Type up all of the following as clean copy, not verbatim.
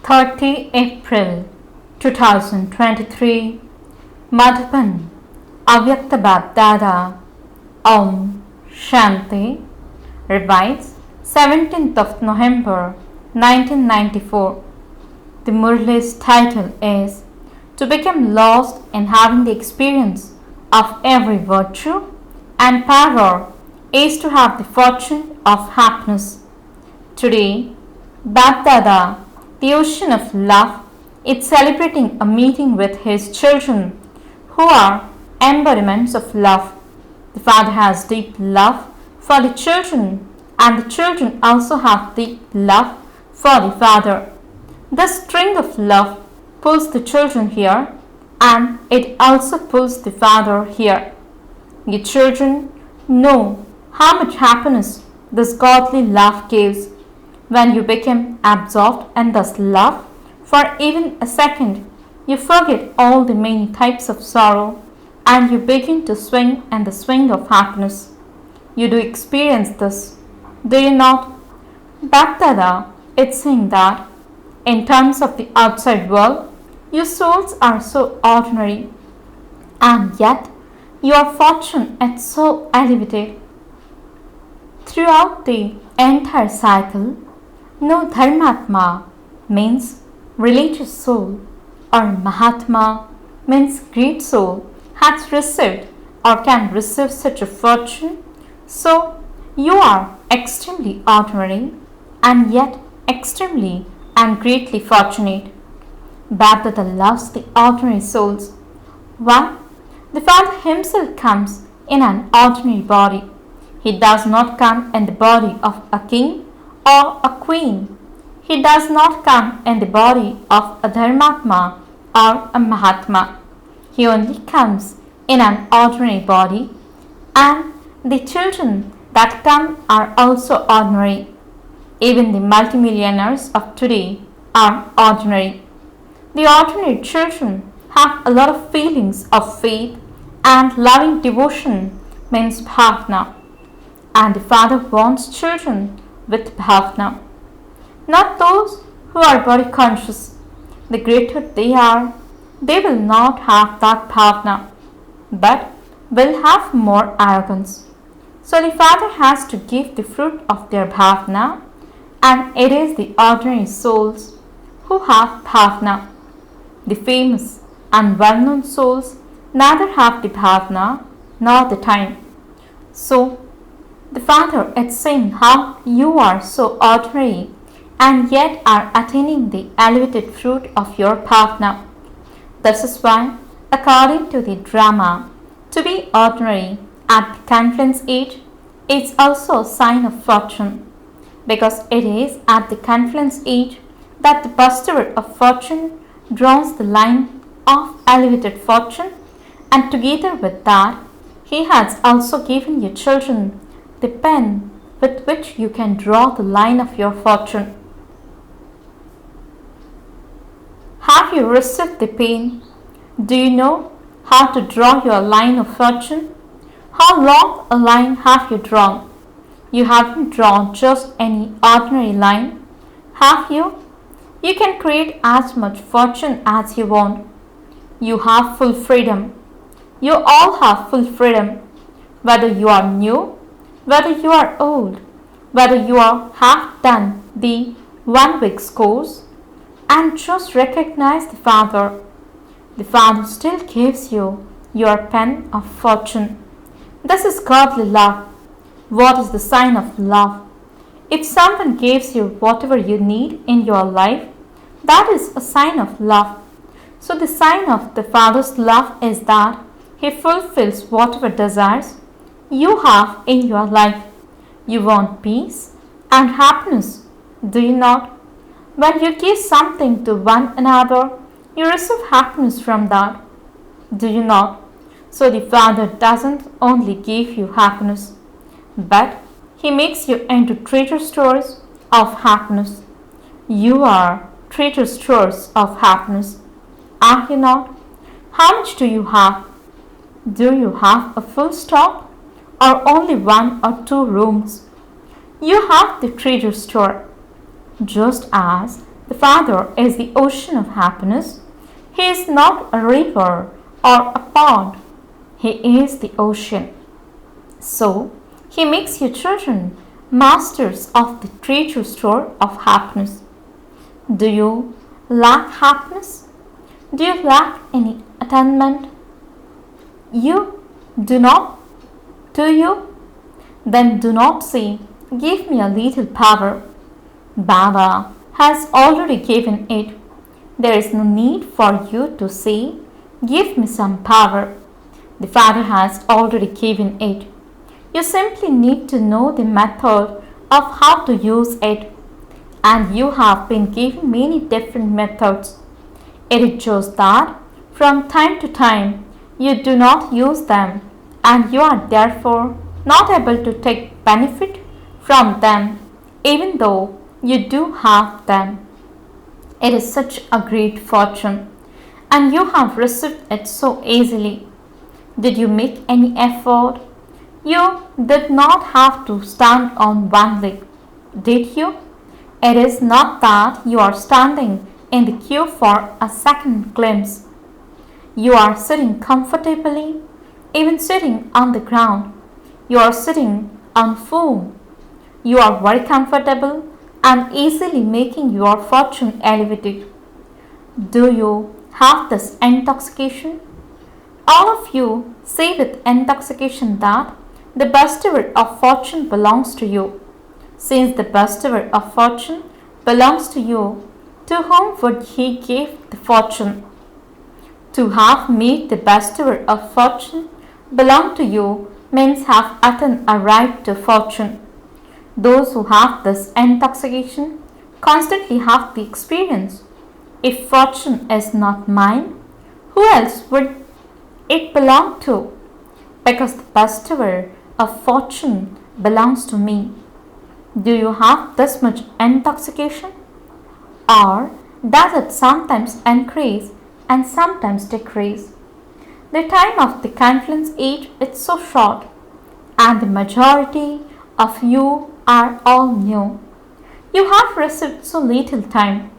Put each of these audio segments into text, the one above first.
30 April 2023 Madhavan Avyakt BapDada Om Shanti revives 17th of November 1994. The Murli's title is To Become Lost in Having the Experience of Every Virtue and Power is to have the fortune of happiness. Today, BapDada, the ocean of love, is celebrating a meeting with his children who are embodiments of love. The Father has deep love for the children, and the children also have deep love for the Father. The string of love pulls the children here, and it also pulls the Father here. You children know how much happiness this godly love gives. When you become absorbed in this love for even a second, you forget all the many types of sorrow and you begin to swing in the swing of happiness. You do experience this, do you not? BapDada is saying that in terms of the outside world, your souls are so ordinary, and yet your fortune is so elevated. Throughout the entire cycle, no Dharmatma means religious soul or Mahatma means great soul has received or can receive such a fortune. So you are extremely ordinary and yet extremely and greatly fortunate. BapDada loves the ordinary souls. Why? The Father himself comes in an ordinary body. He does not come in the body of a king or a queen. He does not come in the body of a Dharmatma or a Mahatma. He only comes in an ordinary body, and the children that come are also ordinary. Even the multimillionaires of today are ordinary. The ordinary children have a lot of feelings of faith, and loving devotion means bhavna. And the Father wants children with bhavna, not those who are body conscious. The greater they are, they will not have that bhavna, but will have more arrogance. So the Father has to give the fruit of their bhavna, and it is the ordinary souls who have bhavna. The famous and well-known souls neither have the bhavna nor the time. So the Father is saying how you are so ordinary and yet are attaining the elevated fruit of your bhavna. This is why, according to the drama, to be ordinary at the confluence age is also a sign of fortune, because it is at the confluence age that the bestower of fortune draws the line of elevated fortune, and together with that, he has also given you children the pen with which you can draw the line of your fortune. Have you received the pen? Do you know how to draw your line of fortune? How long a line have you drawn? You haven't drawn just any ordinary line, have you? You can create as much fortune as you want. You have full freedom. You all have full freedom, whether you are new, whether you are old, whether you have done the 1 week's course, and just recognize the Father. The Father still gives you your pen of fortune. This is godly love. What is the sign of love? If someone gives you whatever you need in your life, that is a sign of love. So the sign of the Father's love is that He fulfills whatever desires you have in your life. You want peace and happiness, do you not? When you give something to one another, you receive happiness from that, do you not? So the Father doesn't only give you happiness, but He makes you into treasure stores of happiness. You are treasure stores of happiness, are you not? How much do you have? Do you have a full stock or only 1 or 2 rooms? You have the treasure store, just as The Father is the ocean of happiness. He is not a river or a pond. He is the ocean. So, He makes you children masters of the treasure store of happiness. Do you lack happiness? Do you lack any attainment? You do not, do you? Then do not say, give me a little power. Baba has already given it. There is no need for you to say, give me some power. The Father has already given it. You simply need to know the method of how to use it. And you have been given many different methods. It is just that from time to time you do not use them, and you are therefore not able to take benefit from them, even though you do have them. It is such a great fortune, and you have received it so easily. Did you make any effort? You did not have to stand on one leg, did you? It is not that you are standing in the queue for a second glimpse. You are sitting comfortably, even sitting on the ground. You are sitting on foam. You are very comfortable and easily making your fortune elevated. Do you have this intoxication? All of you say with intoxication that the bestower of fortune belongs to you. Since the bestower of fortune belongs to you, to whom would he give the fortune? To have made the bestower of fortune belong to you means have attained a right to fortune. Those who have this intoxication constantly have the experience. If fortune is not mine, who else would it belong to? Because the bestower of fortune belongs to me. Do you have this much intoxication? Or does it sometimes increase and sometimes decrease? The time of the confluence age is so short, and the majority of you are all new. You have received so little time.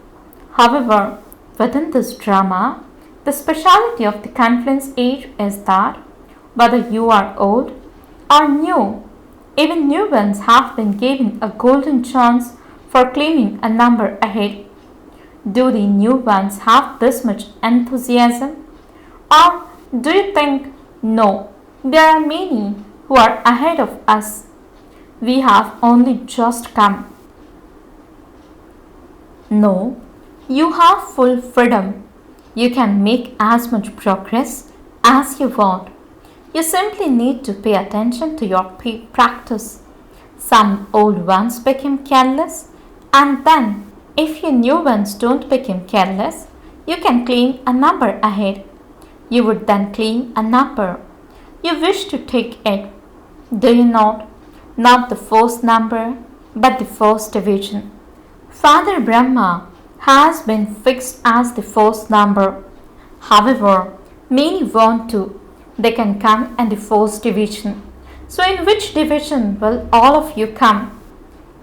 However, within this drama, the speciality of the confluence age is that whether you are old or new, even new ones have been given a golden chance for claiming a number ahead. Do the new ones have this much enthusiasm? Or do you think, no, there are many who are ahead of us? We have only just come. No, you have full freedom. You can make as much progress as you want. You simply need to pay attention to your practice. Some old ones became careless, and then if your new ones don't become careless, you can claim a number ahead. You would then claim a number. You wish to take it, do you not? Not the first number, but the first division. Father Brahma has been fixed as the first number. However, many want to. They can come in the first division. So in which division will all of you come?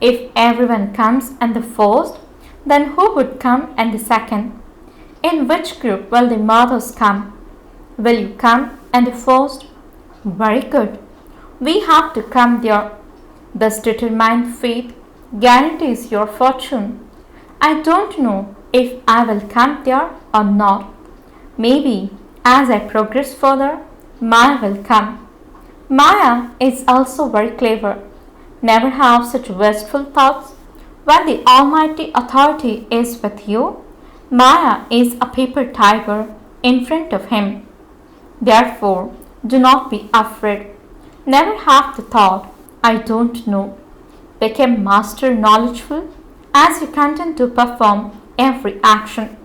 If everyone comes in the first, then who would come in the second? In which group will the mothers come? Will you come in the first? Very good. We have to come there. This determined faith guarantees your fortune. I don't know if I will come there or not. Maybe as I progress further, Maya will come. Maya is also very clever. Never have such wasteful thoughts. When the Almighty Authority is with you, Maya is a paper tiger in front of him. Therefore, do not be afraid. Never have the thought, I don't know. Become master knowledgeful as you continue to perform every action.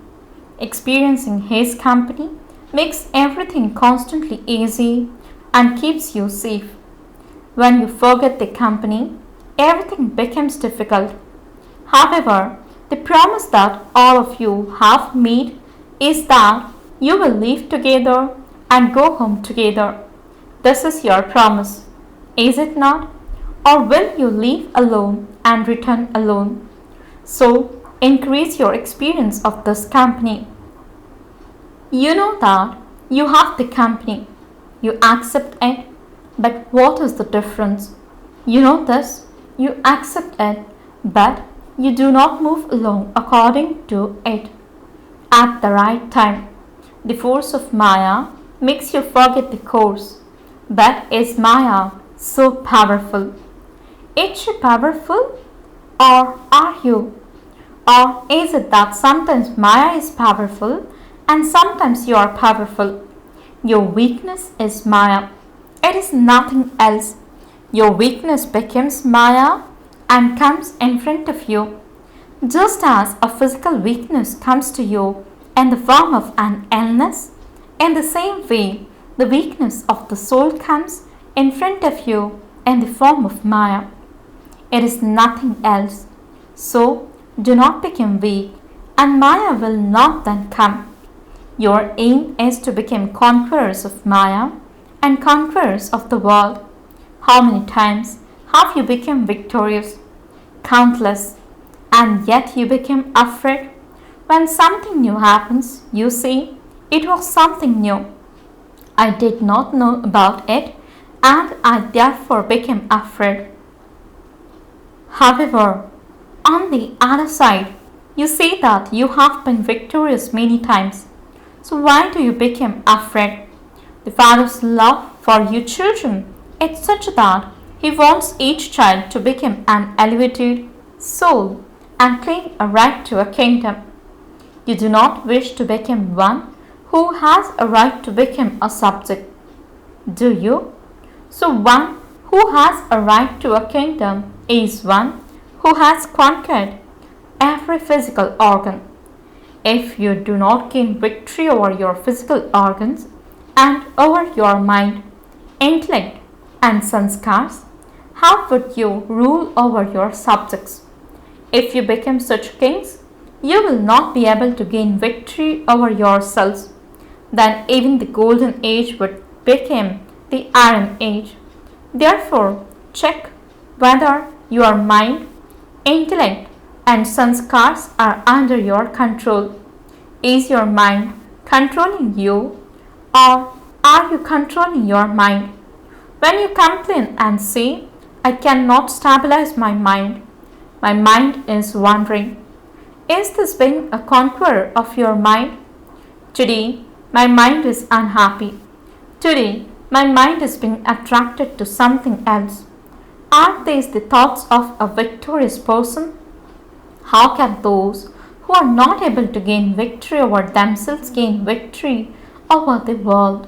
Experiencing his company makes everything constantly easy and keeps you safe. When you forget the company, everything becomes difficult. However, the promise that all of you have made is that you will live together and go home together. This is your promise, is it not? Or will you leave alone and return alone? So, increase your experience of this company. You know that you have the company. You accept it. But what is the difference? You know this. You accept it. But you do not move along according to it at the right time. The force of Maya makes you forget the course. But is Maya so powerful? Is she powerful? Or are you? Or is it that sometimes Maya is powerful and sometimes you are powerful? Your weakness is Maya. It is nothing else. Your weakness becomes Maya and comes in front of you. Just as a physical weakness comes to you in the form of an illness, in the same way, the weakness of the soul comes in front of you in the form of Maya. It is nothing else. So, do not become weak, and Maya will not then come. Your aim is to become conquerors of Maya and conquerors of the world. How many times have you become victorious? Countless. And yet you become afraid. When something new happens, you say, it was something new. I did not know about it, and I therefore became afraid. However, on the other side, you say that you have been victorious many times. So why do you become afraid? The Father's love for you children is such that He wants each child to become an elevated soul and claim a right to a kingdom. You do not wish to become one who has a right to become a subject, do you? So one who has a right to a kingdom is one who has conquered every physical organ. If you do not gain victory over your physical organs and over your mind, intellect and sanskars, how would you rule over your subjects? If you become such kings, you will not be able to gain victory over yourselves. Then even the golden age would become the iron age. Therefore, check whether your mind, intellect and sanskars are under your control. Is your mind controlling you, or are you controlling your mind? When you complain and say, I cannot stabilize my mind is wandering. Is this being a conqueror of your mind? Today, my mind is unhappy. Today, my mind is being attracted to something else. Are these the thoughts of a victorious person? How can those who are not able to gain victory over themselves gain victory over the world?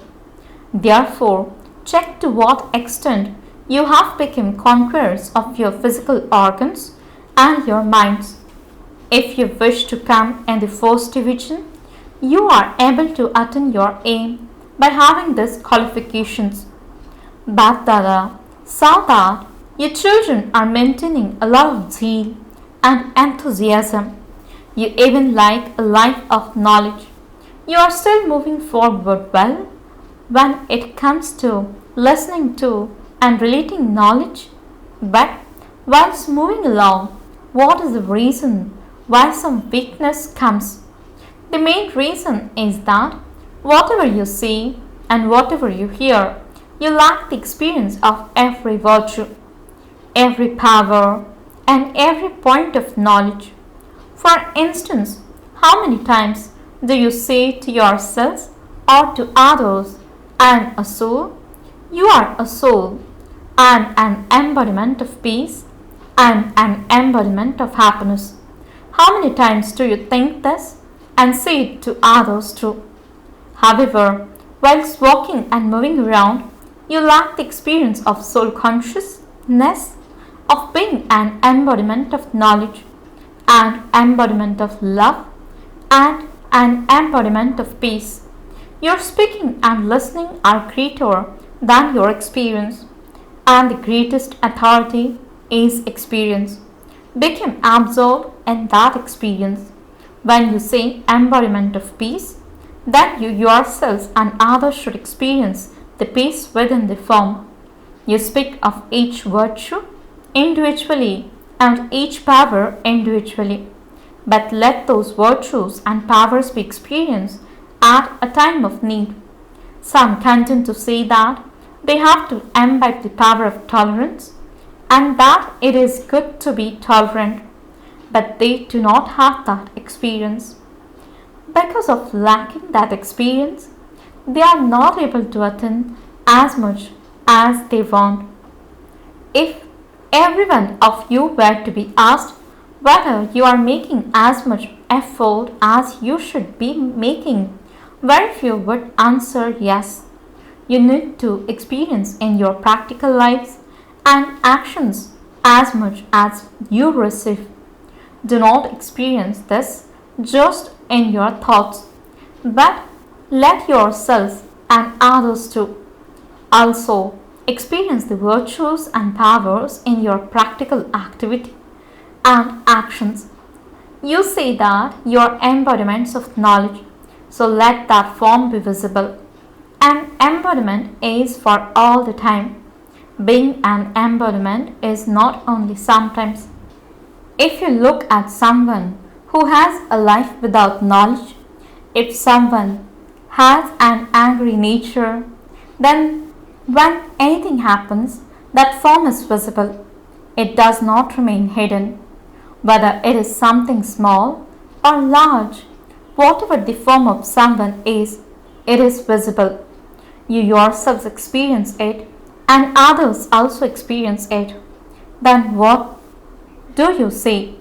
Therefore, check to what extent you have become conquerors of your physical organs and your minds. If you wish to come in the first division, you are able to attain your aim by having these qualifications. BapDada saw that your children are maintaining a lot of zeal and enthusiasm. You even like a life of knowledge. You are still moving forward well when it comes to listening to and relating knowledge. But whilst moving along, what is the reason why some weakness comes? The main reason is that whatever you see and whatever you hear, you lack the experience of every virtue, every power, and every point of knowledge. For instance, how many times do you say to yourselves or to others, I am a soul, you are a soul, I am an embodiment of peace, I am an embodiment of happiness? How many times do you think this and say it to others too? However, whilst walking and moving around, you lack the experience of soul consciousness, of being an embodiment of knowledge, an embodiment of love, and an embodiment of peace. Your speaking and listening are greater than your experience, and the greatest authority is experience. Become absorbed in that experience. When you say embodiment of peace, then you yourselves and others should experience the peace within the form. You speak of each virtue individually and each power individually. but let those virtues and powers be experienced at a time of need. Some continue to say that they have to imbibe the power of tolerance and that it is good to be tolerant, but they do not have that experience. Because of lacking that experience, they are not able to attain as much as they want. If every one of you were to be asked whether you are making as much effort as you should be making, very few would answer yes. You need to experience in your practical lives and actions as much as you receive. Do not experience this just in your thoughts, but let yourself and others too also experience the virtues and powers in your practical activity and actions. You say that you are embodiments of knowledge, so let that form be visible. An embodiment is for all the time. Being an embodiment is not only sometimes. If you look at someone who has a life without knowledge, if someone has an angry nature, then when anything happens, that form is visible. It does not remain hidden. Whether it is something small or large, whatever the form of someone is, it is visible. You yourselves experience it and others also experience it. Then what do you say?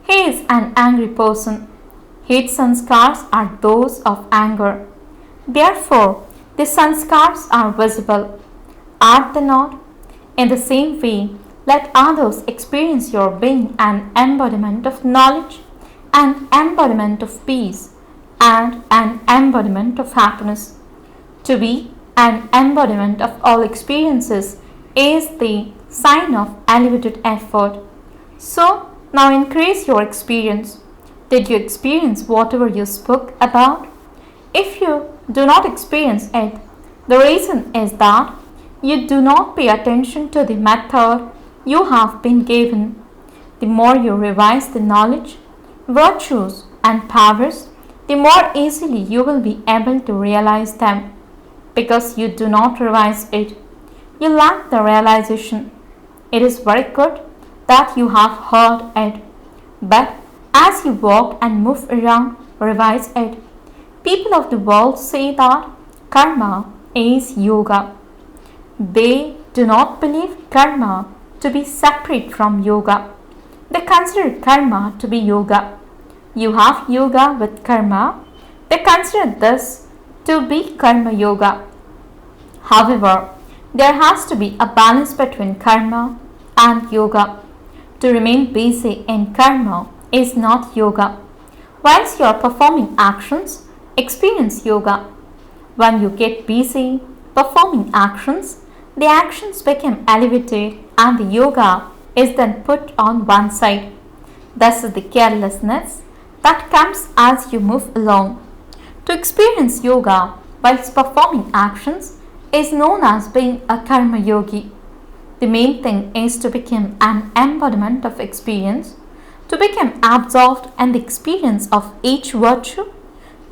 He is an angry person. His sanskars are those of anger. Therefore, the sanskars are visible. Are they not? In the same way, let others experience your being an embodiment of knowledge, an embodiment of peace, and an embodiment of happiness. To be an embodiment of all experiences is the sign of elevated effort. So, now increase your experience. Did you experience whatever you spoke about? If you do not experience it, the reason is that you do not pay attention to the method you have been given. The more you revise the knowledge, virtues, and powers, the more easily you will be able to realize them. Because you do not revise it, you lack the realization. It is very good that you have heard it, but as you walk and move around, revise it. People of the world say that karma is yoga. They do not believe karma to be separate from yoga. They consider karma to be yoga. You have yoga with karma. They consider this to be karma yoga. However, there has to be a balance between karma and yoga. To remain busy in karma is not yoga. Whilst you are performing actions, experience yoga. When you get busy performing actions, the actions become elevated and the yoga is then put on one side. This is the carelessness that comes as you move along. To experience yoga whilst performing actions is known as being a karma yogi. The main thing is to become an embodiment of experience, to become absorbed in the experience of each virtue,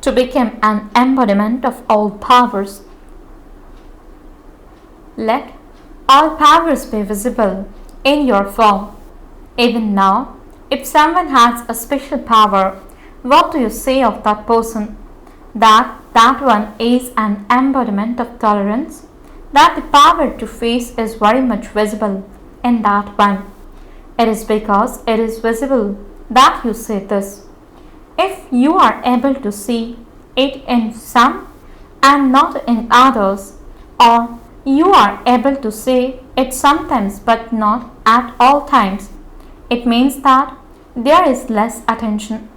to become an embodiment of all powers. Let all powers be visible in your form. Even now, if someone has a special power, what do you say of that person? That one is an embodiment of tolerance, that the power to face is very much visible in that one. It is because it is visible that you say this. If you are able to see it in some and not in others, or you are able to say it sometimes but not at all times, it means that there is less attention.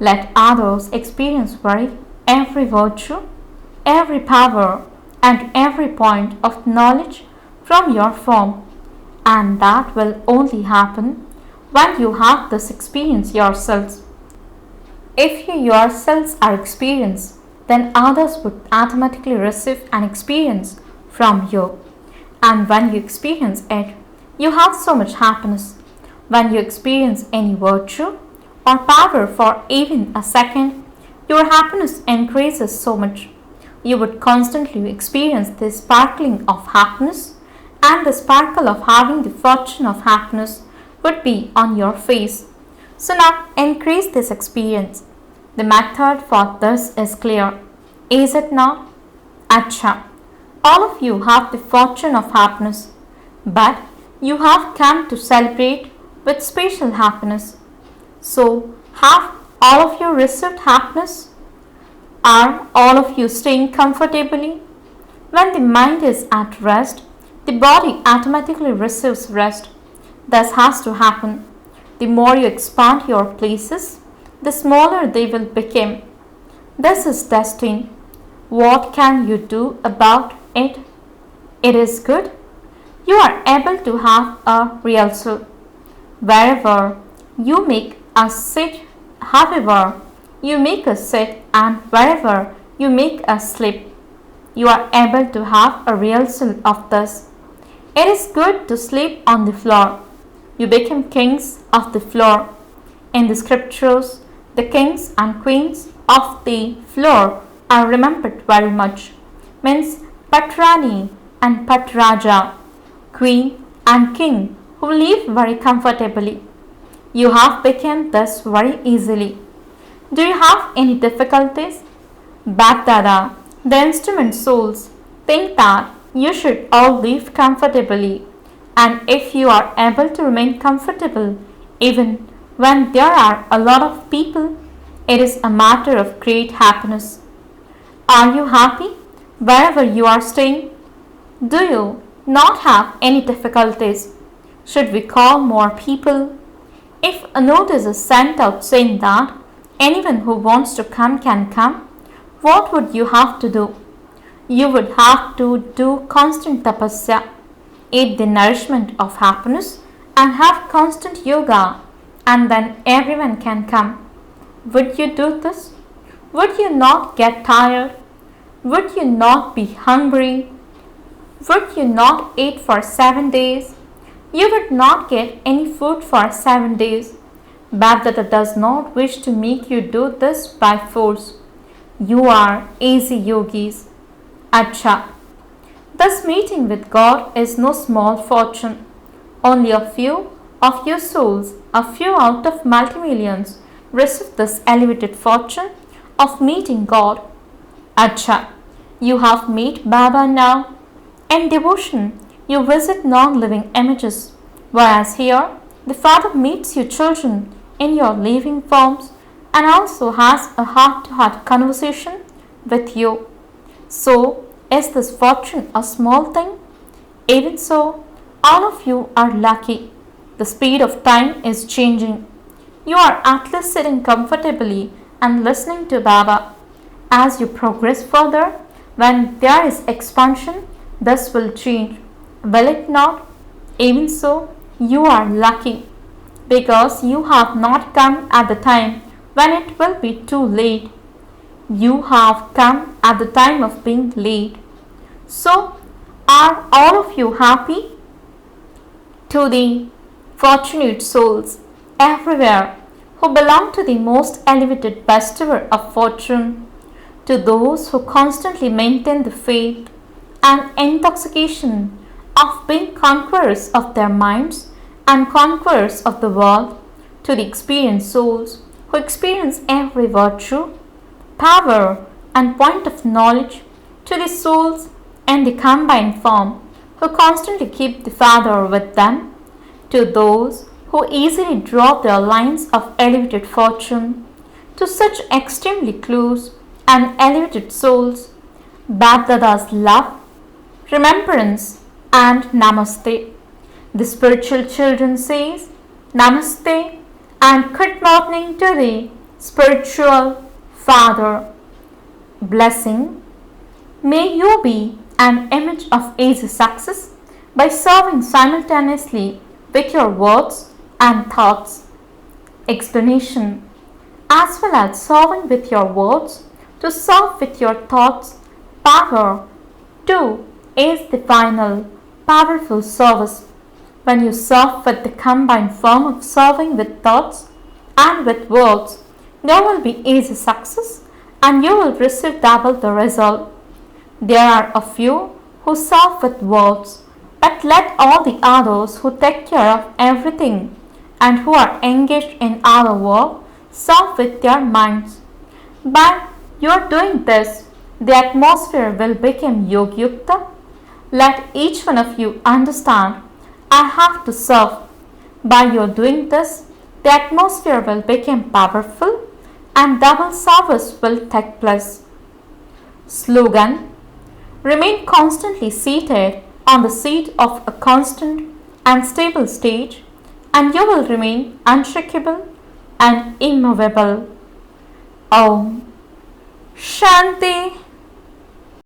Let others experience every virtue, every power, and every point of knowledge from your form, and that will only happen when you have this experience yourselves. If you yourselves are experienced, then others would automatically receive an experience from you. And when you experience it, you have so much happiness. When you experience any virtue, or power for even a second, your happiness increases so much. You would constantly experience the sparkling of happiness, and the sparkle of having the fortune of happiness would be on your face. So now increase this experience. The method for this is clear, is it not? Acha, all of you have the fortune of happiness, but you have come to celebrate with special happiness. So, have all of you received happiness? Are all of you staying comfortably? When the mind is at rest, the body automatically receives rest. This has to happen. The more you expand your places, the smaller they will become. This is destiny. What can you do about it? It is good. You are able to have a real soul. Wherever you make a sit, however, you make a sit, and wherever you make a sleep, you are able to have a real soul of this. It is good to sleep on the floor. You become kings of the floor. In the scriptures, the kings and queens of the floor are remembered very much. Means Patrani and Patraja, queen and king who live very comfortably. You have become this very easily. Do you have any difficulties? BapDada, the instrument souls, think that you should all live comfortably, and if you are able to remain comfortable even when there are a lot of people, it is a matter of great happiness. Are you happy wherever you are staying? Do you not have any difficulties? Should we call more people? If a notice is sent out saying that anyone who wants to come can come, what would you have to do? You would have to do constant tapasya, eat the nourishment of happiness, and have constant yoga, and then everyone can come. Would you do this? Would you not get tired? Would you not be hungry? Would you not eat for 7 days? You would not get any food for 7 days. BapDada does not wish to make you do this by force. You are easy yogis. Acha. This meeting with God is no small fortune. Only a few of your souls, a few out of multi-millions, receive this elevated fortune of meeting God. Acha. You have met Baba now. In devotion, you visit non-living images, whereas here, the Father meets you children in your living forms and also has a heart-to-heart conversation with you. So, is this fortune a small thing? Even so, all of you are lucky. The speed of time is changing. You are at least sitting comfortably and listening to Baba. As you progress further, when there is expansion, this will change. Will it not? Even so, you are lucky because you have not come at the time when it will be too late. You have come at the time of being late. So, are all of you happy? To the fortunate souls everywhere who belong to the most elevated bestower of fortune, to those who constantly maintain the faith and intoxication of being conquerors of their minds and conquerors of the world, to the experienced souls who experience every virtue, power, and point of knowledge, to the souls in the combined form who constantly keep the Father with them, to those who easily draw their lines of elevated fortune, to such extremely close and elevated souls, BapDada's love, remembrance, and Namaste. The spiritual children says Namaste and good morning to the spiritual Father. Blessing. May you be an image of easy success by serving simultaneously with your words and thoughts. Explanation. As well as serving with your words, to serve with your thoughts, power too is the final powerful service. When you serve with the combined form of serving with thoughts and with words, there will be easy success and you will receive double the result. There are a few who serve with words, but let all the others who take care of everything and who are engaged in other work serve with their minds. By your doing this, the atmosphere will become Yogyukta. Let each one of you understand, I have to serve. By your doing this, the atmosphere will become powerful and double service will take place. Slogan: remain constantly seated on the seat of a constant and stable stage, and you will remain unshakable and immovable. Om Shanti.